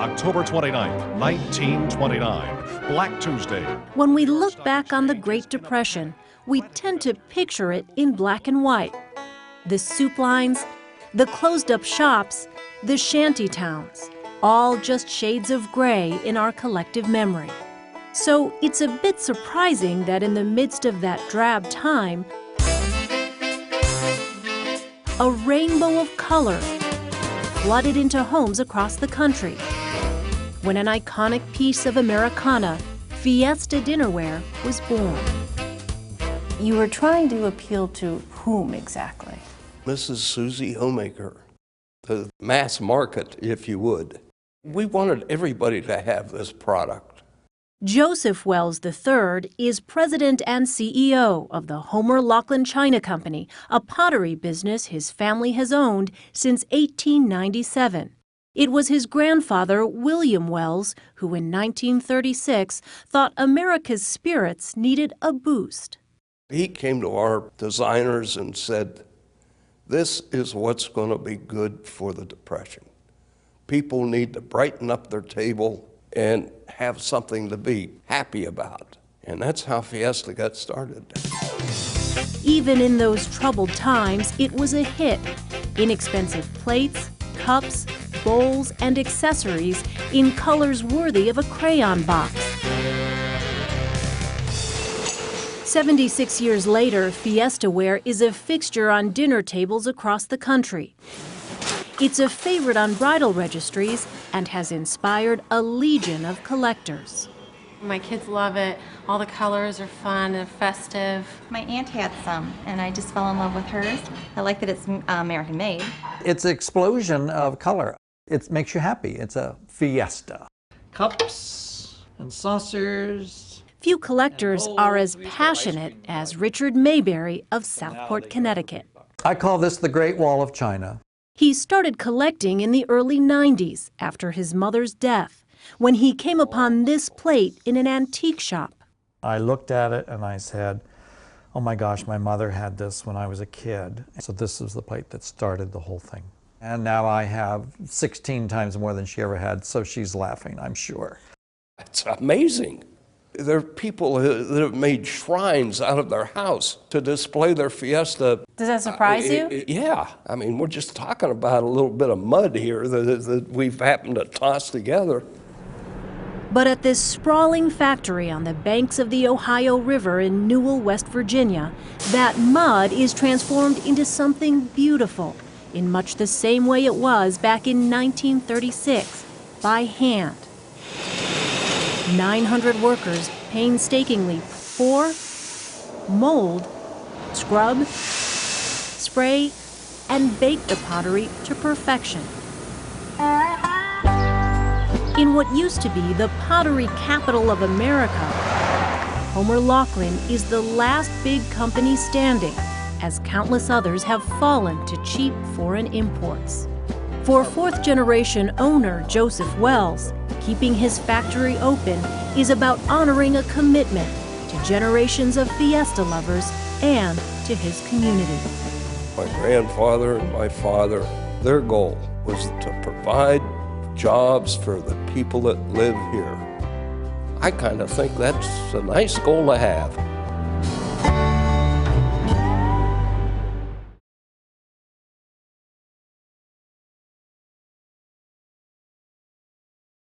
October 29th, 1929, Black Tuesday. When we look back on the Great Depression, we tend to picture it in black and white. The soup lines, the closed-up shops, the shanty towns, all just shades of gray in our collective memory. So it's a bit surprising that in the midst of that drab time, a rainbow of color flooded into homes across the country. When an iconic piece of Americana, Fiesta dinnerware, was born. You were trying to appeal to whom exactly? Mrs. Susie Homemaker, the mass market, if you would. We wanted everybody to have this product. Joseph Wells III is president and CEO of the Homer Laughlin China Company, a pottery business his family has owned since 1897. It was his grandfather, William Wells, who in 1936 thought America's spirits needed a boost. He came to our designers and said, "This is what's going to be good for the Depression. People need to brighten up their table and have something to be happy about." And that's how Fiesta got started. Even in those troubled times, it was a hit. Inexpensive plates, cups, bowls, and accessories in colors worthy of a crayon box. 76 years later, Fiesta ware is a fixture on dinner tables across the country. It's a favorite on bridal registries and has inspired a legion of collectors. My kids love it. All the colors are fun and festive. My aunt had some, and I just fell in love with hers. I like that it's American made. It's an explosion of color. It makes you happy. It's a fiesta. Cups and saucers. Few collectors are as passionate as Richard Mayberry of Southport, Connecticut. I call this the Great Wall of China. He started collecting in the early 90s after his mother's death, when he came upon this plate in an antique shop. I looked at it and I said, oh my gosh, my mother had this when I was a kid. So this is the plate that started the whole thing. And now I have 16 times more than she ever had, so she's laughing, I'm sure. It's amazing. There are people that have made shrines out of their house to display their Fiesta. Does that surprise you? Yeah. I mean, we're just talking about a little bit of mud here that we've happened to toss together. But at this sprawling factory on the banks of the Ohio River in Newell, West Virginia, that mud is transformed into something beautiful in much the same way it was back in 1936, by hand. 900 workers painstakingly pour, mold, scrub, spray, and bake the pottery to perfection. In what used to be the pottery capital of America, Homer Laughlin is the last big company standing, as countless others have fallen to cheap foreign imports. For fourth-generation owner Joseph Wells, keeping his factory open is about honoring a commitment to generations of Fiesta lovers and to his community. My grandfather and my father, their goal was to provide jobs for the people that live here. I kind of think that's a nice goal to have.